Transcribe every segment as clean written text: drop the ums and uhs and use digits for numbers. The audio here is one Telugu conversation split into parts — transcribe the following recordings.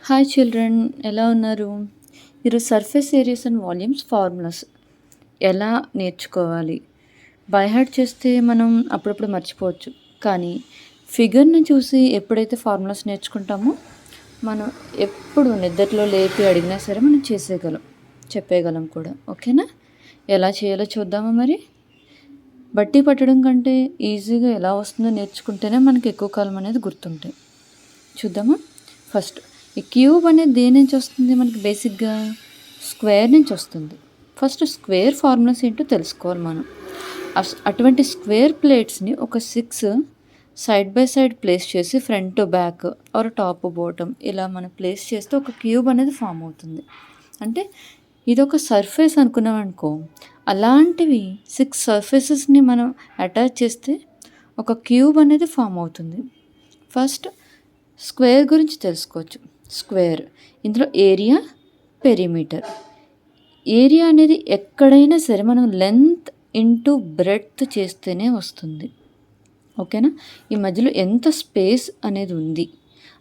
హాయ్ చిల్డ్రన్, ఎలా ఉన్నారు? ఈరోజు surface areas and volumes formulas ఎలా నేర్చుకోవాలి. బై హార్ట్ చేస్తే మనం అప్పుడప్పుడు మర్చిపోవచ్చు, కానీ ఫిగర్ని చూసి ఎప్పుడైతే ఫార్ములాస్ నేర్చుకుంటామో మనం ఎప్పుడు నిద్రలో లేపి అడిగినా సరే మనం చెప్పేయగలం కూడా. ఓకేనా? ఎలా చేయాలో చూద్దామా మరి. బట్టి పట్టడం కంటే ఈజీగా ఎలా వస్తుందో నేర్చుకుంటేనే మనకి ఎక్కువ కాలం అనేది గుర్తుంటాయి. చూద్దామా. ఫస్ట్ ఈ క్యూబ్ అనేది దేని నుంచి వస్తుంది? మనకి బేసిక్గా స్క్వేర్ నుంచి వస్తుంది. ఫస్ట్ స్క్వేర్ ఫార్ములాస్ ఏంటో తెలుసుకోవాలి మనం. అటువంటి స్క్వేర్ ప్లేట్స్ని ఒక 6 సైడ్ బై సైడ్ ప్లేస్ చేసి front back or top bottom ఇలా మనం ప్లేస్ చేస్తే ఒక క్యూబ్ అనేది ఫామ్ అవుతుంది. అంటే ఇది ఒక సర్ఫేస్ అనుకున్నాం అనుకో, అలాంటివి 6 సర్ఫేసెస్ని మనం అటాచ్ చేస్తే ఒక క్యూబ్ అనేది ఫామ్ అవుతుంది. ఫస్ట్ స్క్వేర్ గురించి తెలుసుకోవచ్చు. స్క్వేర్, ఇందులో ఏరియా, పెరిమీటర్. ఏరియా అనేది ఎక్కడైనా సరే మనం లెంత్ ఇంటూ బ్రెడ్త్ చేస్తేనే వస్తుంది. ఓకేనా? ఈ మధ్యలో ఎంత స్పేస్ అనేది ఉంది,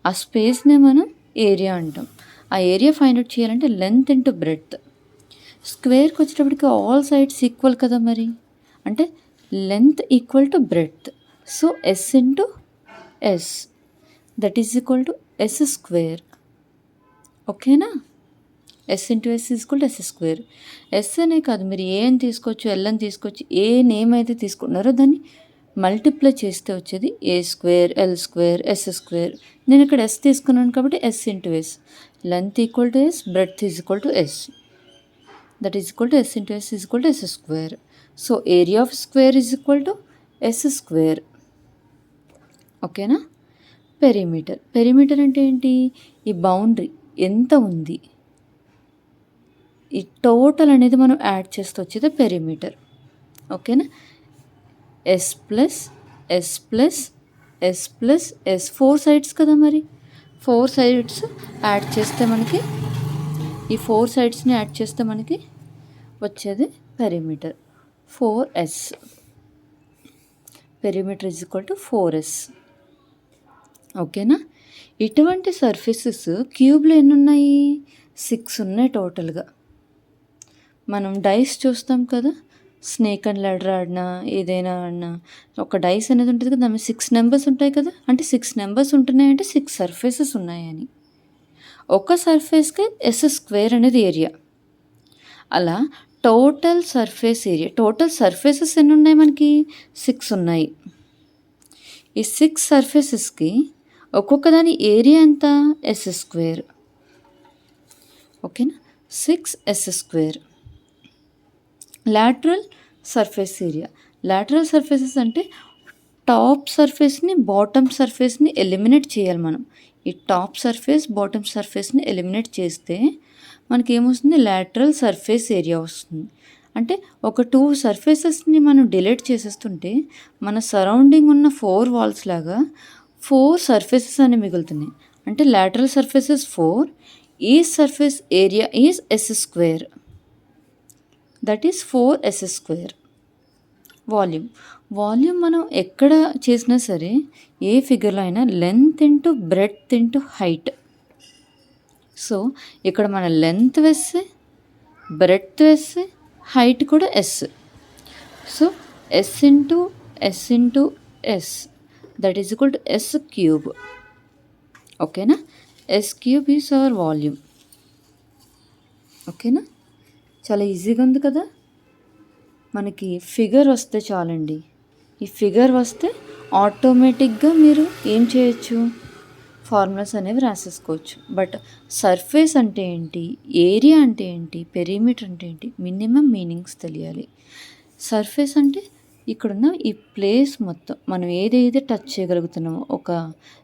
ఆ స్పేస్నే మనం ఏరియా అంటాం. ఆ ఏరియా ఫైండ్ అవుట్ చేయాలంటే లెంత్ ఇంటూ బ్రెడ్త్. స్క్వేర్కి వచ్చేటప్పటికి ఆల్ సైడ్స్ ఈక్వల్ కదా మరి, అంటే length equal to breadth. So S into S, that is equal to S square. ఓకేనా? S into S equal to S square. S అనే కాదు, మీరు ఏ అని తీసుకోవచ్చు, ఎల్ అని తీసుకోవచ్చు, ఏ నేమ్ అయితే తీసుకుంటున్నారో దాన్ని మల్టిప్లై చేస్తే వచ్చేది A square, L square, S square. నేను ఇక్కడ ఎస్ తీసుకున్నాను కాబట్టి S into S. Length equal to S, breadth is equal to S, that is equal to S into S is equal to S square. So area of square is equal to S square. ఓకేనా? పెరిమీటర్. పెరిమీటర్ అంటే ఏంటి? ఈ బౌండరీ ఎంత ఉంది, ఈ టోటల్ అనేది మనం యాడ్ చేస్తూ వచ్చేది పెరిమీటర్. ఓకేనా? S plus s plus s plus s, 4 sides కదా మరి. 4 సైడ్స్ యాడ్ చేస్తే మనకి, ఈ 4 సైడ్స్ని యాడ్ చేస్తే మనకి వచ్చేది perimeter 4s. Perimeter is equal to 4s. ఓకేనా? ఇటువంటి సర్ఫేసెస్ క్యూబ్లో ఎన్ని ఉన్నాయి? 6 ఉన్నాయి టోటల్గా. మనం డైస్ చూస్తాం కదా, స్నేక్ అండ్ ల్యాడర్ ఆడినా ఏదైనా ఆడినా ఒక డైస్ అనేది ఉంటుంది కదా, దాని 6 నెంబర్స్ ఉంటాయి కదా. అంటే 6 నెంబర్స్ ఉంటున్నాయంటే 6 సర్ఫేసెస్ ఉన్నాయని. ఒక సర్ఫేస్కి ఎస్ స్క్వేర్ అనేది ఏరియా. అలా total surface area, total surfaces ఎన్ని ఉన్నాయి మనకి? 6 ఉన్నాయి. ఈ 6 సర్ఫేసెస్కి ఒక్కొక్క దాని ఏరియా ఎంత? S square. ఓకేనా? 6s square. Lateral surface area. Lateral surfaces అంటే టాప్ సర్ఫేస్ని బాటమ్ సర్ఫేస్ని ఎలిమినేట్ చేయాలి మనం. ఈ టాప్ సర్ఫేస్ బాటమ్ సర్ఫేస్ని ఎలిమినేట్ చేస్తే మనకి ఏమొస్తుంది? లాటరల్ సర్ఫేస్ ఏరియా వస్తుంది. అంటే ఒక 2 సర్ఫేసెస్ని మనం డిలీట్ చేసేస్తుంటే మన సరౌండింగ్ ఉన్న 4 వాల్స్ లాగా 4 సర్ఫేసెస్ అనేవి మిగులుతున్నాయి. అంటే లాటరల్ సర్ఫేసెస్ 4, ఈ surface area is S square, that is 4s square. Volume మనం ఎక్కడ చేసినా సరే, ఏ ఫిగర్లో అయినా length into breadth into height. So ఇక్కడ మన లెంత్ వేస్తే, బ్రెడ్త్ వేస్తే, హైట్ కూడా S. So S into S into S, that is equal to S cube. ఓకేనా? S cube is our volume. ఓకేనా? చాలా ఈజీగా ఉంది కదా. మనకి ఫిగర్ వస్తే చాలండి. ఈ ఫిగర్ వస్తే ఆటోమేటిక్గా మీరు ఏం చేయొచ్చు? ఫార్ములాస్ అనేవి రాసేసుకోవచ్చు. బట్ సర్ఫేస్ అంటే ఏంటి, ఏరియా అంటే ఏంటి, పెరిమీటర్ అంటే ఏంటి, మినిమం మీనింగ్స్ తెలియాలి. సర్ఫేస్ అంటే ఇక్కడున్న ఈ ప్లేస్ మొత్తం మనం ఏదైతే టచ్ చేయగలుగుతున్నామో, ఒక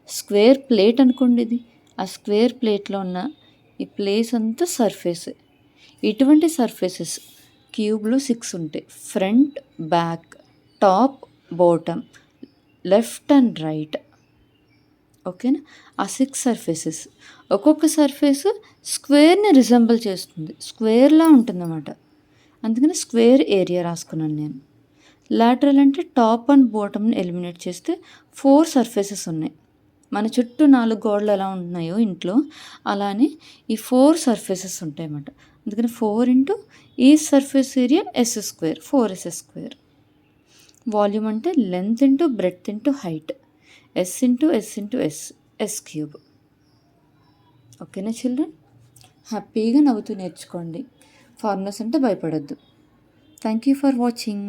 స్క్వేర్ ప్లేట్ అనుకోండి ఇది, ఆ స్క్వేర్ ప్లేట్లో ఉన్న ఈ ప్లేస్ అంతా సర్ఫేస్. ఇటువంటి సర్ఫేసెస్ క్యూబ్లో 6 ఉంటాయి. Front, back, top, bottom, left and right. ఓకేనా? ఆ 6 సర్ఫేసెస్, ఒక్కొక్క సర్ఫేస్ స్క్వేర్ని రిజెంబుల్ చేస్తుంది, స్క్వేర్లా ఉంటుందన్నమాట. అందుకని స్క్వేర్ ఏరియా రాసుకున్నాను నేను. లాటరల్ అంటే టాప్ అండ్ బాటమ్ని ఎలిమినేట్ చేస్తే 4 సర్ఫేసెస్ ఉన్నాయి. మన చుట్టూ 4 గోడలు ఎలా ఉంటున్నాయో ఇంట్లో, అలానే ఈ 4 సర్ఫేసెస్ ఉంటాయన్నమాట. అందుకని 4 into each surface area S square, 4s². Volume అంటే length into breadth into height, S into S into S, s³. ఓకేనా చిల్డ్రన్? హ్యాపీగా నవ్వుతూ నేర్చుకోండి. ఫార్ములాస్ అంటే భయపడొద్దు. Thank you for watching.